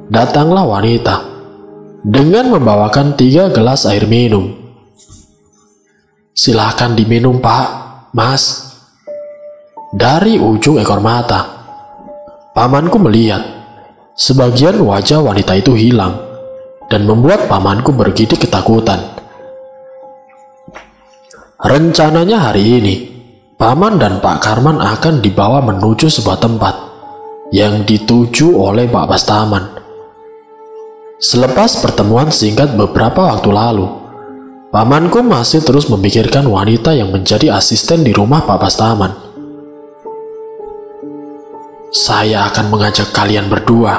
datanglah wanita dengan membawakan 3 gelas air minum. Silahkan diminum, Pak, Mas. Dari ujung ekor mata, pamanku melihat sebagian wajah wanita itu hilang dan membuat pamanku bergidik ketakutan. Rencananya hari ini, Paman dan Pak Karman akan dibawa menuju sebuah tempat yang dituju oleh Pak Bastaman. Selepas pertemuan singkat beberapa waktu lalu, pamanku masih terus memikirkan wanita yang menjadi asisten di rumah Pak Bastaman. Saya akan mengajak kalian berdua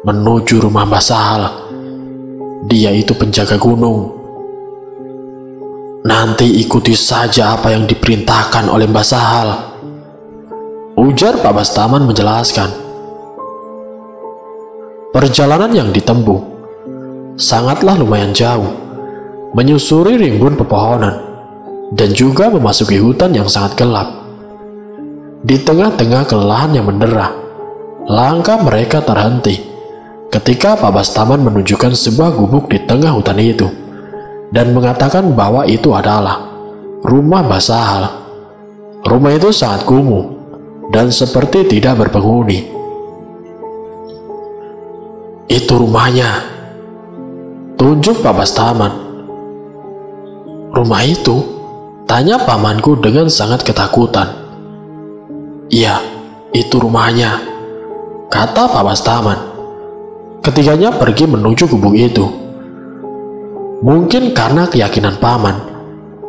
menuju rumah Mbah Sahal. Dia itu penjaga gunung. Nanti ikuti saja apa yang diperintahkan oleh Mbah Sahal, ujar Pak Bastaman menjelaskan. Perjalanan yang ditempuh sangatlah lumayan jauh, menyusuri rimbun pepohonan dan juga memasuki hutan yang sangat gelap. Di tengah-tengah kelelahan yang mendera, langkah mereka terhenti ketika Pak Bastaman menunjukkan sebuah gubuk di tengah hutan itu dan mengatakan bahwa itu adalah rumah Mbah Sahal. Rumah itu sangat kumuh dan seperti tidak berpenghuni. Itu rumahnya, tunjuk Pak Bastaman. Rumah itu? Tanya pamanku dengan sangat ketakutan. Iya, itu rumahnya, kata Pak Bastaman. Ketiganya pergi menuju gubuk itu. Mungkin karena keyakinan paman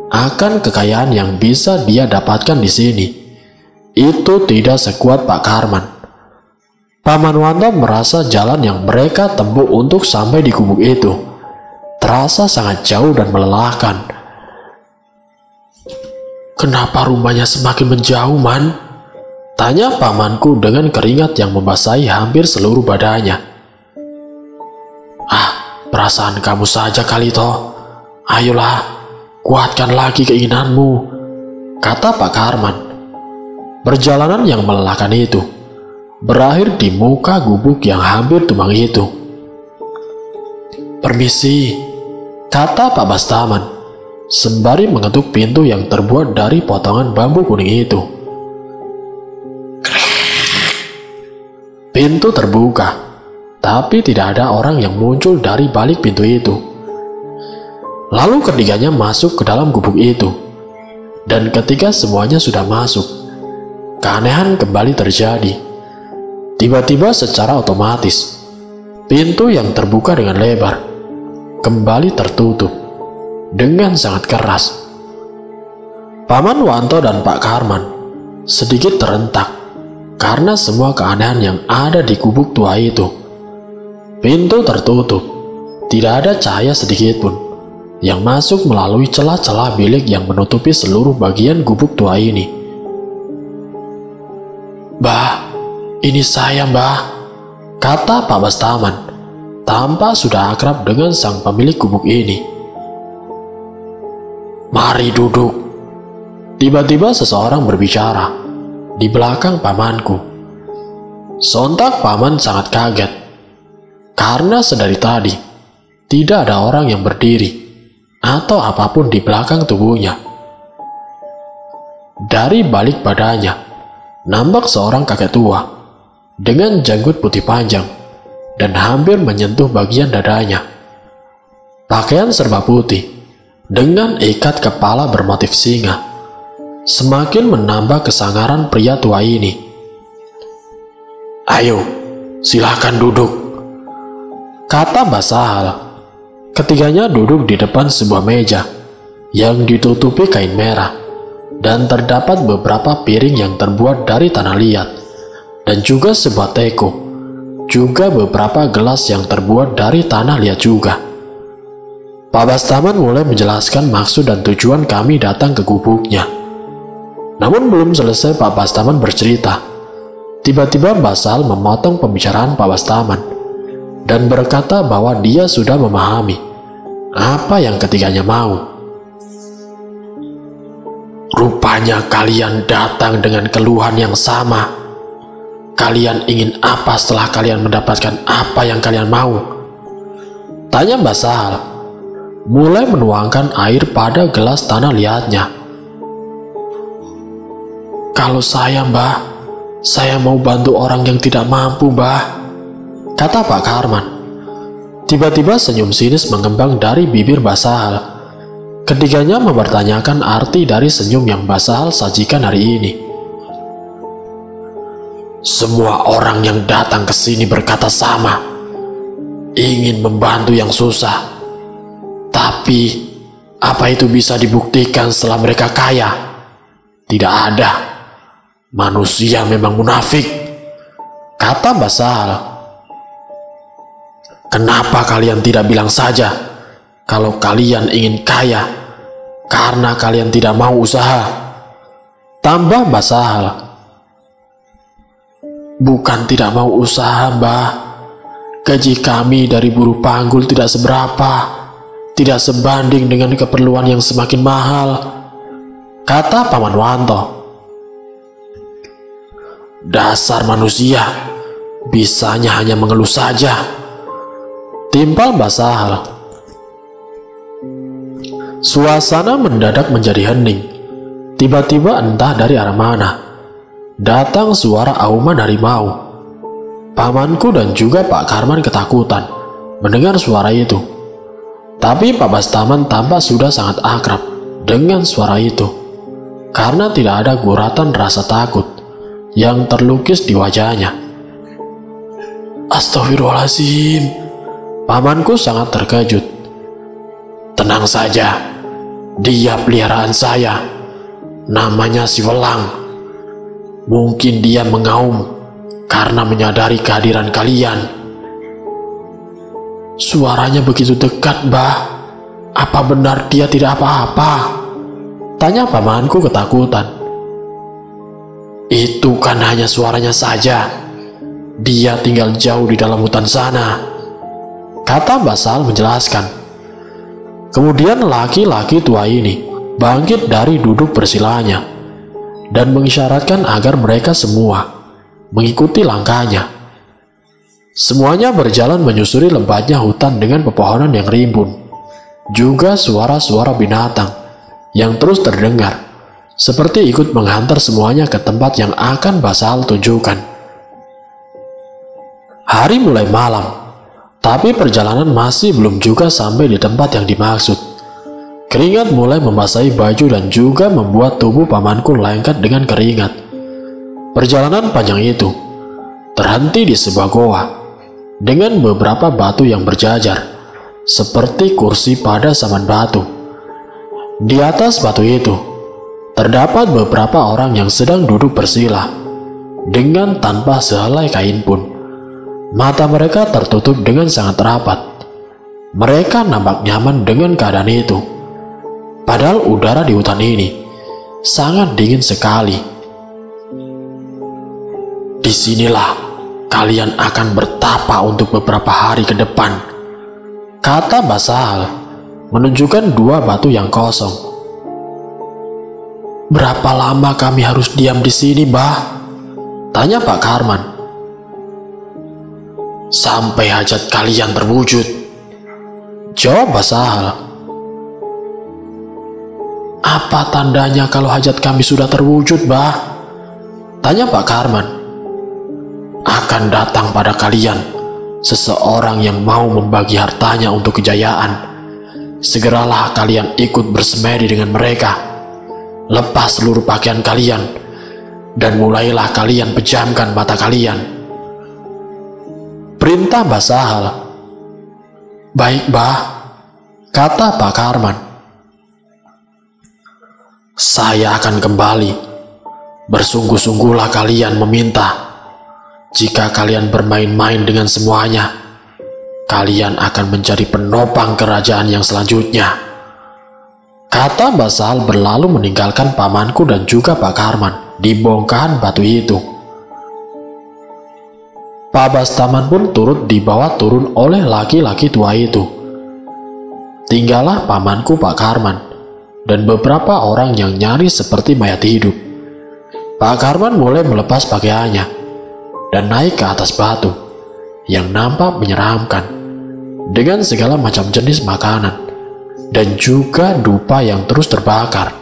akan kekayaan yang bisa dia dapatkan di sini, itu tidak sekuat Pak Karman. Paman Wanto merasa jalan yang mereka tempuh untuk sampai di gubuk itu terasa sangat jauh dan melelahkan. Kenapa rumahnya semakin menjauh, Man? Tanya pamanku dengan keringat yang membasahi hampir seluruh badannya. Perasaan kamu saja kali toh. Ayolah, kuatkan lagi keinginanmu, kata Pak Karman. Perjalanan yang melelahkan itu berakhir di muka gubuk yang hampir tumbang itu. Permisi, kata Pak Bastaman sembari mengetuk pintu yang terbuat dari potongan bambu kuning itu. Pintu terbuka, tapi tidak ada orang yang muncul dari balik pintu itu. Lalu ketiganya masuk ke dalam gubuk itu. Dan ketika semuanya sudah masuk, keanehan kembali terjadi. Tiba-tiba secara otomatis, pintu yang terbuka dengan lebar kembali tertutup dengan sangat keras. Paman Wanto dan Pak Karman sedikit terentak karena semua keanehan yang ada di gubuk tua itu. Pintu tertutup, tidak ada cahaya sedikit pun yang masuk melalui celah-celah bilik yang menutupi seluruh bagian gubuk tua ini. Mbah, ini saya, Mbah, kata Pak Bastaman, tampak sudah akrab dengan sang pemilik gubuk ini. Mari duduk. Tiba-tiba seseorang berbicara di belakang pamanku. Sontak paman sangat kaget. Karena sedari tadi, tidak ada orang yang berdiri atau apapun di belakang tubuhnya. Dari balik badannya, nampak seorang kakek tua dengan janggut putih panjang dan hampir menyentuh bagian dadanya. Pakaian serba putih dengan ikat kepala bermotif singa semakin menambah kesangaran pria tua ini. Ayo, silahkan duduk, kata Mbah Sahal. Ketiganya duduk di depan sebuah meja yang ditutupi kain merah dan terdapat beberapa piring yang terbuat dari tanah liat dan juga sebuah teko, juga beberapa gelas yang terbuat dari tanah liat juga. Pak Bastaman mulai menjelaskan maksud dan tujuan kami datang ke gubuknya. Namun belum selesai Pak Bastaman bercerita, tiba-tiba Mbah Sahal memotong pembicaraan Pak Bastaman dan berkata bahwa dia sudah memahami apa yang ketiganya mau. Rupanya kalian datang dengan keluhan yang sama. Kalian ingin apa setelah kalian mendapatkan apa yang kalian mau? Tanya Mbah Sahal. mulai menuangkan air pada gelas tanah liatnya. "Kalau saya, Mbah, saya mau bantu orang yang tidak mampu, Mbah," kata Pak Karman. Tiba-tiba senyum sinis mengembang dari bibir Mbah Sahal. Ketiganya mempertanyakan arti dari senyum yang Mbah Sahal sajikan hari ini. "Semua orang yang datang ke sini berkata sama, ingin membantu yang susah. Tapi, apa itu bisa dibuktikan setelah mereka kaya? Tidak ada. Manusia memang munafik," kata Mbah Sahal. "Kenapa kalian tidak bilang saja kalau kalian ingin kaya karena kalian tidak mau usaha?" tambah Mbah Sahal. "Bukan tidak mau usaha, Mbah. Gaji kami dari buruh panggul tidak seberapa, tidak sebanding dengan keperluan yang semakin mahal," kata Paman Wanto. "Dasar manusia, bisanya hanya mengeluh saja," timpal Mbah Sahal. Suasana mendadak menjadi hening. Tiba-tiba entah dari arah mana datang suara auman harimau. Pamanku dan juga Pak Karman ketakutan mendengar suara itu. Tapi Pak Bastaman tampak sudah sangat akrab dengan suara itu, karena tidak ada guratan rasa takut yang terlukis di wajahnya. "Astagfirullahaladzim," pamanku sangat terkejut. "Tenang saja, dia peliharaan saya, namanya si Welang. Mungkin dia mengaum karena menyadari kehadiran kalian." "Suaranya begitu dekat, Mbah. Apa benar dia tidak apa-apa?" tanya pamanku ketakutan. "Itu kan hanya suaranya saja. Dia tinggal jauh di dalam hutan sana," kata Mbah Sahal menjelaskan. Kemudian laki-laki tua ini bangkit dari duduk bersilanya dan mengisyaratkan agar mereka semua mengikuti langkahnya. Semuanya berjalan menyusuri lebatnya hutan dengan pepohonan yang rimbun. Juga suara-suara binatang yang terus terdengar, seperti ikut menghantar semuanya ke tempat yang akan Mbah Sahal tunjukkan. Hari mulai malam, tapi perjalanan masih belum juga sampai di tempat yang dimaksud. Keringat mulai membasahi baju dan juga membuat tubuh pamanku lengket dengan keringat. Perjalanan panjang itu terhenti di sebuah goa dengan beberapa batu yang berjajar seperti kursi pada saman batu. Di atas batu itu terdapat beberapa orang yang sedang duduk bersila dengan tanpa sehelai kain pun. Mata mereka tertutup dengan sangat rapat. Mereka nampak nyaman dengan keadaan itu. Padahal udara di hutan ini sangat dingin sekali. "Disinilah kalian akan bertapa untuk beberapa hari ke depan," kata Mbah Sahal, menunjukkan dua batu yang kosong. "Berapa lama kami harus diam di sini, Mbah?" tanya Pak Karman. "Sampai hajat kalian terwujud," jawab Mbah Sahal. "Apa tandanya kalau hajat kami sudah terwujud, Mbah?" tanya Pak Karman. "Akan datang pada kalian seseorang yang mau membagi hartanya untuk kejayaan. Segeralah kalian ikut bersemedi dengan mereka. Lepas seluruh pakaian kalian dan mulailah kalian pejamkan mata kalian," perintah Mbah Sahal. "Baik, Mbah," kata Pak Karman. "Saya akan kembali. Bersungguh-sungguhlah kalian meminta. Jika kalian bermain-main dengan semuanya, kalian akan menjadi penopang kerajaan yang selanjutnya," kata Mbah Sahal berlalu meninggalkan pamanku dan juga Pak Karman di bongkahan batu itu. Pak Bastaman pun turut dibawa turun oleh laki-laki tua itu. Tinggallah pamanku Pak Karman dan beberapa orang yang nyaris seperti mayat hidup. Pak Karman mulai melepas pakaiannya dan naik ke atas batu yang nampak menyeramkan dengan segala macam jenis makanan dan juga dupa yang terus terbakar.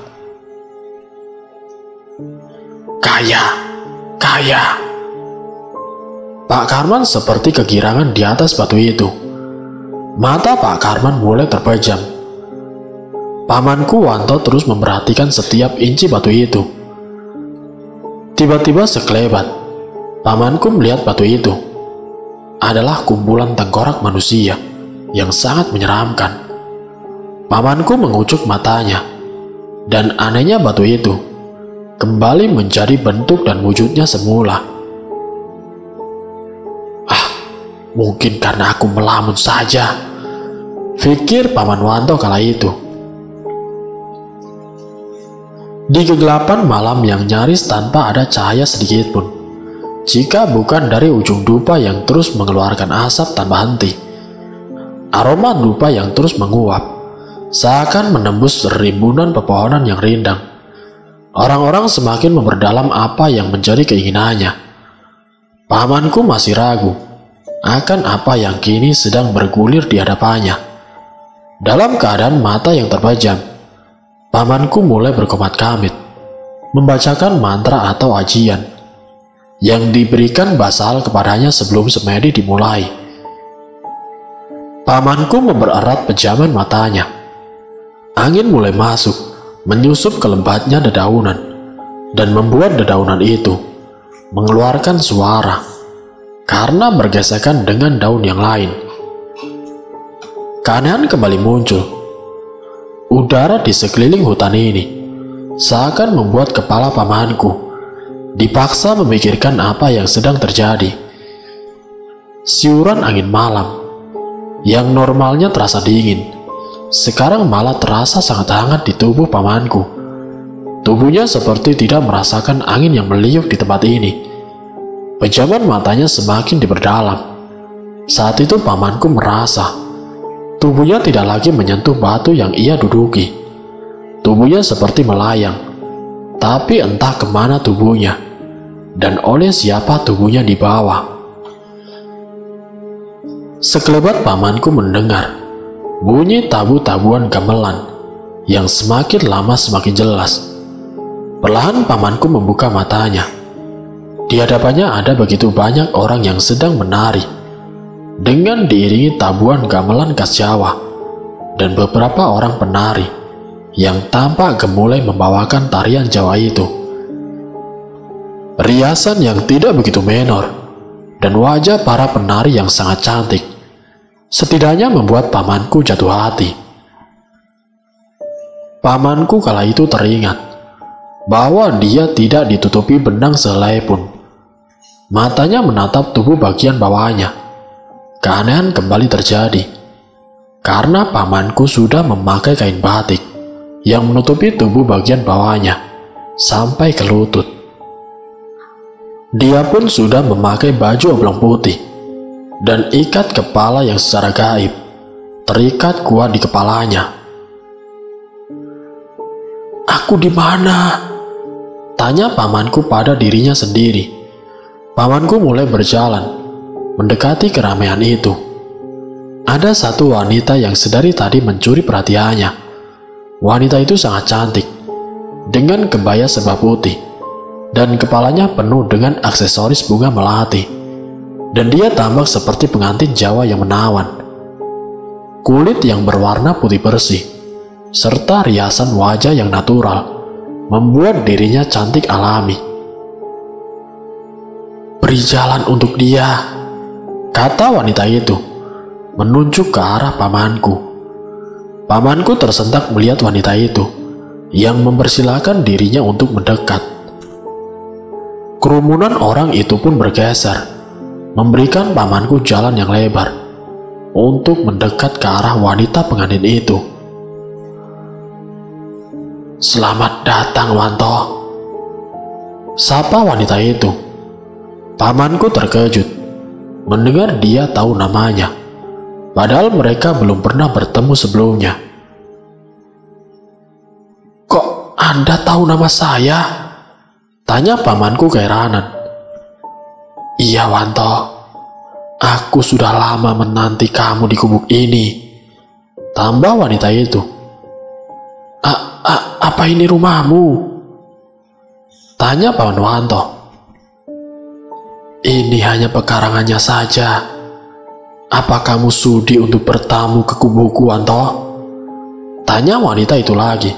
Kaya, kaya. Pak Karman seperti kegirangan di atas batu itu. Mata Pak Karman mulai terpejam. Pamanku Wanto terus memperhatikan setiap inci batu itu. Tiba-tiba sekelebat, pamanku melihat batu itu adalah kumpulan tengkorak manusia yang sangat menyeramkan. Pamanku mengucuk matanya, dan anehnya batu itu kembali menjadi bentuk dan wujudnya semula. Mungkin karena aku melamun saja, pikir Paman Wanto kala itu. Di kegelapan malam yang nyaris tanpa ada cahaya sedikit pun, jika bukan dari ujung dupa yang terus mengeluarkan asap tanpa henti, aroma dupa yang terus menguap, seakan menembus rimbunan pepohonan yang rindang. Orang-orang semakin memperdalam apa yang menjadi keinginannya. Pamanku masih ragu akan apa yang kini sedang bergulir di hadapannya. Dalam keadaan mata yang terpejam, pamanku mulai berkomat-kamit, membacakan mantra atau ajian yang diberikan Basal kepadanya sebelum semedi dimulai. Pamanku mempererat pejaman matanya. Angin mulai masuk, menyusup ke lebatnya dedaunan, dan membuat dedaunan itu mengeluarkan suara karena bergesekan dengan daun yang lain. Keanehan kembali muncul. Udara di sekeliling hutan ini seakan membuat kepala pamanku dipaksa memikirkan apa yang sedang terjadi. Siuran angin malam yang normalnya terasa dingin sekarang malah terasa sangat hangat di tubuh pamanku. Tubuhnya seperti tidak merasakan angin yang meliuk di tempat ini. Pejaman matanya semakin diperdalam. Saat itu pamanku merasa tubuhnya tidak lagi menyentuh batu yang ia duduki. Tubuhnya seperti melayang, tapi entah kemana tubuhnya dan oleh siapa tubuhnya dibawa. Sekelebat pamanku mendengar bunyi tabu-tabuan gamelan yang semakin lama semakin jelas. Perlahan pamanku membuka matanya. Di hadapannya ada begitu banyak orang yang sedang menari dengan diiringi tabuan gamelan khas Jawa, dan beberapa orang penari yang tampak gemulai membawakan tarian Jawa itu. Riasan yang tidak begitu menor dan wajah para penari yang sangat cantik setidaknya membuat pamanku jatuh hati. Pamanku kala itu teringat bahwa dia tidak ditutupi benang sehelai pun. Matanya menatap tubuh bagian bawahnya. Keanehan kembali terjadi karena pamanku sudah memakai kain batik yang menutupi tubuh bagian bawahnya sampai ke lutut. Dia pun sudah memakai baju oblong putih dan ikat kepala yang secara gaib terikat kuat di kepalanya. "Aku di mana?" tanya pamanku pada dirinya sendiri. Pamanku mulai berjalan mendekati keramaian itu. Ada satu wanita yang sedari tadi mencuri perhatiannya. Wanita itu sangat cantik dengan kebaya serba putih dan kepalanya penuh dengan aksesoris bunga melati. Dan dia tampak seperti pengantin Jawa yang menawan. Kulit yang berwarna putih bersih, serta riasan wajah yang natural, membuat dirinya cantik alami. "Beri jalan untuk dia," kata wanita itu, menunjuk ke arah pamanku. Pamanku tersentak melihat wanita itu, yang mempersilahkan dirinya untuk mendekat. Kerumunan orang itu pun bergeser, memberikan pamanku jalan yang lebar untuk mendekat ke arah wanita pengantin itu. "Selamat datang, Wanto," sapa wanita itu. Pamanku terkejut mendengar dia tahu namanya, padahal mereka belum pernah bertemu sebelumnya. "Kok Anda tahu nama saya?" tanya pamanku keheranan. "Iya, Wanto, aku sudah lama menanti kamu di gubuk ini," tambah wanita itu Apa ini rumahmu?" tanya Paman Wanto. "Ini hanya pekarangannya saja. Apa kamu sudi untuk bertamu ke kubuku, Wanto?" tanya wanita itu lagi.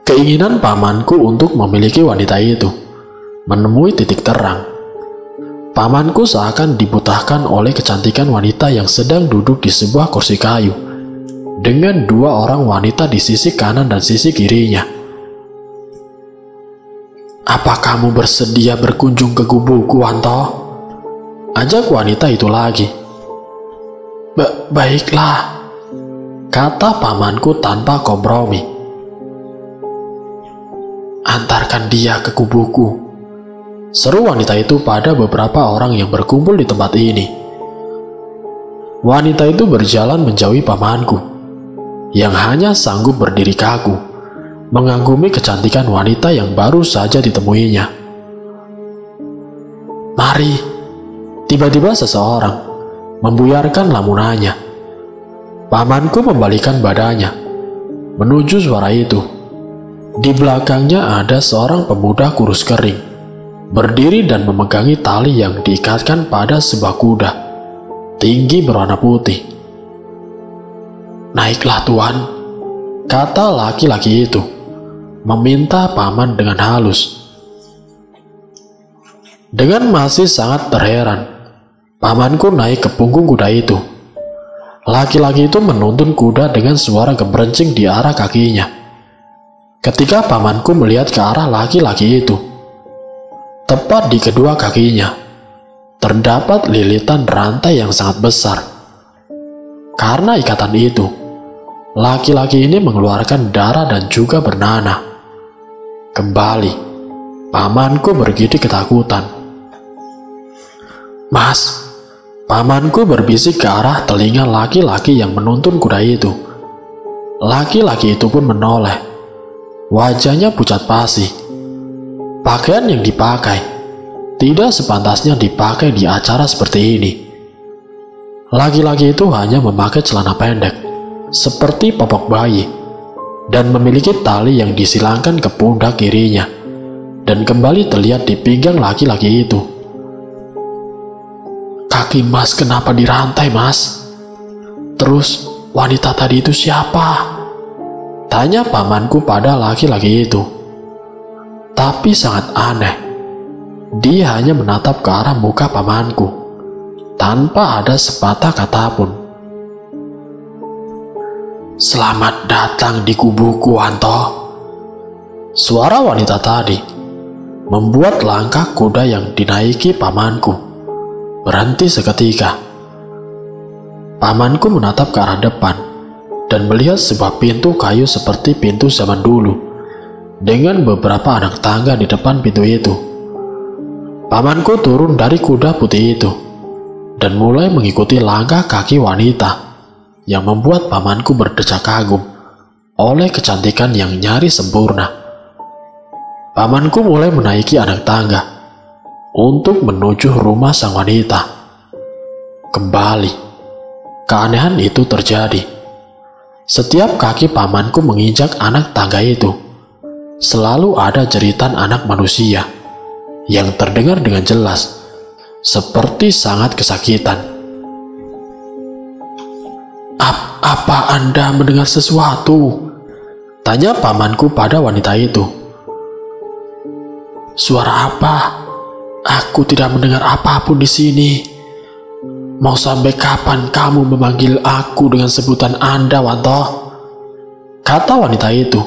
Keinginan pamanku untuk memiliki wanita itu menemui titik terang. Pamanku seakan dibutahkan oleh kecantikan wanita yang sedang duduk di sebuah kursi kayu dengan dua orang wanita di sisi kanan dan sisi kirinya. "Apa kamu bersedia berkunjung ke kubuku, Wanto?" ajak wanita itu lagi. Baiklah," kata pamanku tanpa kompromi. "Antarkan dia ke kubuku," seru wanita itu pada beberapa orang yang berkumpul di tempat ini. Wanita itu berjalan menjauhi pamanku, yang hanya sanggup berdiri kaku, mengagumi kecantikan wanita yang baru saja ditemuinya. "Mari," tiba-tiba seseorang membuyarkan lamunannya. Pamanku membalikan badannya menuju suara itu. Di belakangnya ada seorang pemuda kurus kering, berdiri dan memegangi tali yang diikatkan pada sebuah kuda, tinggi berwarna putih. "Naiklah Tuan," kata laki-laki itu, meminta paman dengan halus. Dengan masih sangat terheran, pamanku naik ke punggung kuda itu. Laki-laki itu menuntun kuda dengan suara gemerencing di arah kakinya. Ketika pamanku melihat ke arah laki-laki itu, tepat di kedua kakinya terdapat lilitan rantai yang sangat besar. Karena ikatan itu, laki-laki ini mengeluarkan darah dan juga bernanah. Kembali, pamanku bergidik ketakutan. "Mas," pamanku berbisik ke arah telinga laki-laki yang menuntun kuda itu. Laki-laki itu pun menoleh. Wajahnya pucat pasi. Pakaian yang dipakai tidak sepantasnya dipakai di acara seperti ini. Laki-laki itu hanya memakai celana pendek, seperti popok bayi, dan memiliki tali yang disilangkan ke pundak kirinya, dan kembali terlihat di pinggang laki-laki itu. "Kaki Mas kenapa dirantai, Mas? Terus wanita tadi itu siapa?" tanya pamanku pada laki-laki itu. Tapi sangat aneh, dia hanya menatap ke arah muka pamanku tanpa ada sepatah kata pun. "Selamat datang di kubuku, Wanto," suara wanita tadi membuat langkah kuda yang dinaiki pamanku berhenti seketika. Pamanku menatap ke arah depan dan melihat sebuah pintu kayu seperti pintu zaman dulu, dengan beberapa anak tangga di depan pintu itu. Pamanku turun dari kuda putih itu dan mulai mengikuti langkah kaki wanita yang membuat pamanku berdecak kagum oleh kecantikan yang nyaris sempurna. Pamanku mulai menaiki anak tangga untuk menuju rumah sang wanita. Kembali, keanehan itu terjadi. Setiap kaki pamanku menginjak anak tangga itu, selalu ada jeritan anak manusia yang terdengar dengan jelas, seperti sangat kesakitan. Apa Anda mendengar sesuatu?" tanya pamanku pada wanita itu. "Suara apa? Aku tidak mendengar apapun di sini. Mau sampai kapan kamu memanggil aku dengan sebutan Anda, Wanto?" kata wanita itu.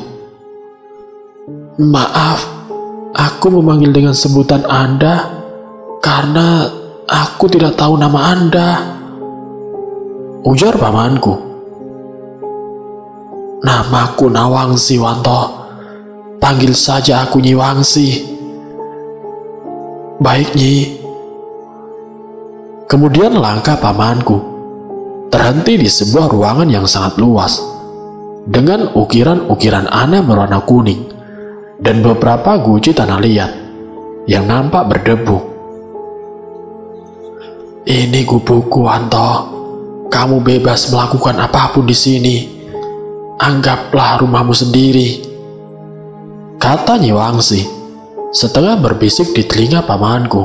"Maaf, aku memanggil dengan sebutan Anda karena aku tidak tahu nama Anda," ujar pamanku. "Namaku Nawangsi, Wanto. Panggil saja aku Nyi Wangsi." "Baik, Nyi." Kemudian langkah pamanku terhenti di sebuah ruangan yang sangat luas, dengan ukiran-ukiran aneh berwarna kuning dan beberapa guci tanah liat yang nampak berdebu. "Ini gubuku, Wanto. Kamu bebas melakukan apapun di sini. anggaplah rumahmu sendiri, kata Nyi Wangsi, setengah berbisik di telinga pamanku.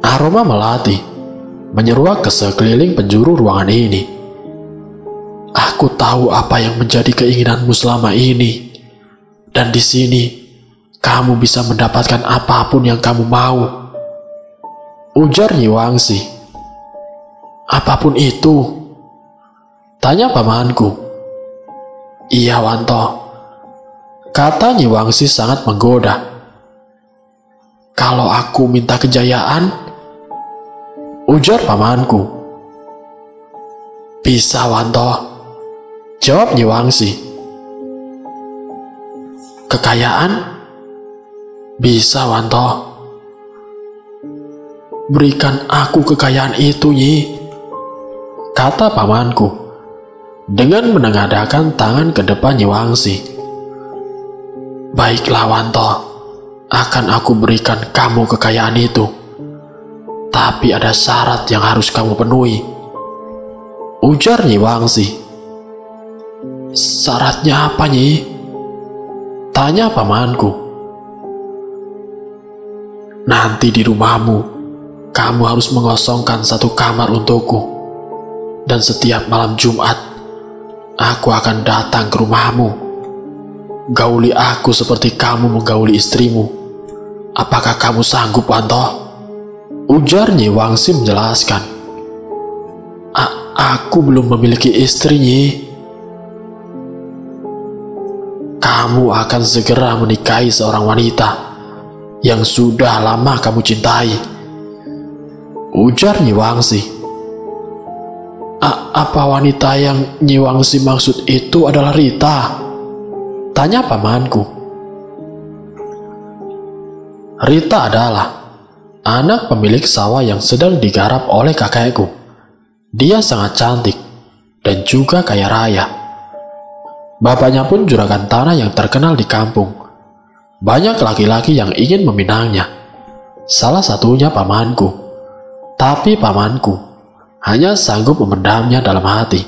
Aroma melati menyeruak ke sekeliling penjuru ruangan ini. Aku tahu apa yang menjadi keinginanmu selama ini, dan di sini kamu bisa mendapatkan apapun yang kamu mau, ujar Nyi Wangsi. Apapun itu? Tanya pamanku. Iya Wanto, kata Nyi Wangsi sangat menggoda. Kalau aku minta kejayaan, ujar pamanku. Bisa Wanto, jawab Nyi Wangsi. Kekayaan? Bisa Wanto. Berikan aku kekayaan itu, Nyi, kata pamanku dengan menengadahkan tangan ke depan Nyi Wangsi. Baiklah Wanto, akan aku berikan kamu kekayaan itu. Tapi ada syarat yang harus kamu penuhi, ujar Nyi Wangsi. Syaratnya apa, Nyi? Tanya pamanku. Nanti di rumahmu, kamu harus mengosongkan satu kamar untukku. Dan setiap malam Jumat, aku akan datang ke rumahmu. Gauli aku seperti kamu menggauli istrimu. Apakah kamu sanggup, Wanto? Ujar Nyi Wangsi menjelaskan. Aku belum memiliki istri, Nyi. Kamu akan segera menikahi seorang wanita yang sudah lama kamu cintai, ujar Nyi Wangsi. Apa wanita yang Nyi Wangsi maksud itu adalah Rita? Tanya pamanku. Rita adalah anak pemilik sawah yang sedang digarap oleh kakekku. Dia sangat cantik dan juga kaya raya. Bapaknya pun juragan tanah yang terkenal di kampung. Banyak laki-laki yang ingin meminangnya. Salah satunya pamanku. Tapi pamanku hanya sanggup memendamnya dalam hati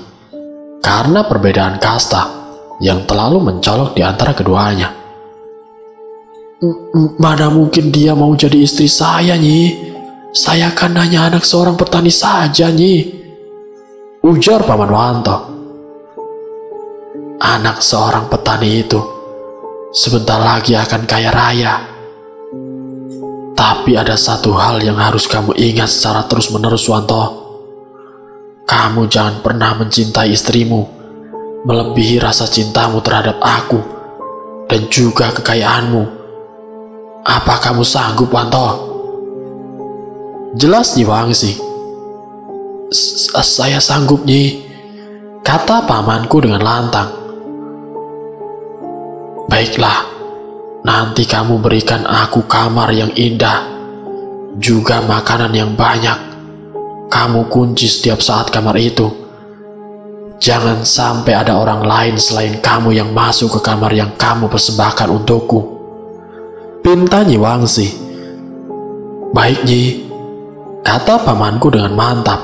karena perbedaan kasta yang terlalu mencolok di antara keduanya. Mana mungkin dia mau jadi istri saya, Nyi? Saya kan hanya anak seorang petani saja, Nyi, ujar Paman Wanto. Anak seorang petani itu sebentar lagi akan kaya raya. Tapi ada satu hal yang harus kamu ingat secara terus-menerus, Wanto. Kamu jangan pernah mencintai istrimu melebihi rasa cintamu terhadap aku dan juga kekayaanmu. Apa kamu sanggup, Wanto? Jelas Nyi Wangsi. Saya sanggup, Nyi, kata pamanku dengan lantang. Baiklah, nanti kamu berikan aku kamar yang indah, juga makanan yang banyak. Kamu kunci setiap saat kamar itu. Jangan sampai ada orang lain selain kamu yang masuk ke kamar yang kamu persembahkan untukku, pinta Nyi Wangsi. Baik, Nyi, kata pamanku dengan mantap.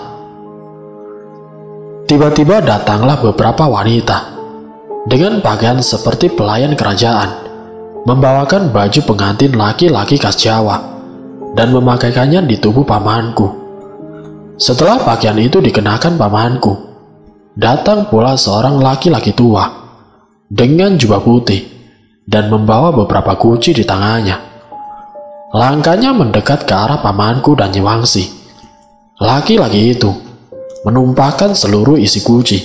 Tiba-tiba datanglah beberapa wanita dengan pakaian seperti pelayan kerajaan, membawakan baju pengantin laki-laki khas Jawa dan memakaikannya di tubuh pamanku. Setelah pakaian itu dikenakan pamanku, datang pula seorang laki-laki tua dengan jubah putih dan membawa beberapa kunci di tangannya. Langkahnya mendekat ke arah pamanku dan Nyi Wangsi. Laki-laki itu menumpahkan seluruh isi kunci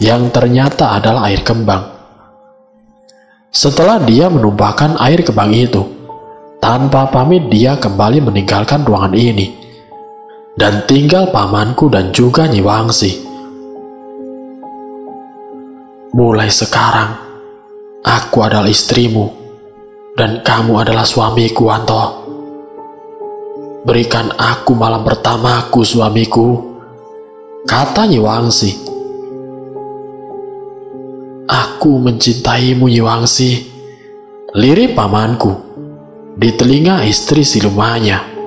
yang ternyata adalah air kembang. Setelah dia menumpahkan air kembang itu, tanpa pamit dia kembali meninggalkan ruangan ini, dan tinggal pamanku dan juga Nyi Wangsi. Mulai sekarang, aku adalah istrimu, dan kamu adalah suamiku, Wanto. Berikan aku malam pertamaku, suamiku, kata Nyi Wangsi. Aku mencintaimu, Nyi Wangsi, lirik pamanku di telinga istri silumannya.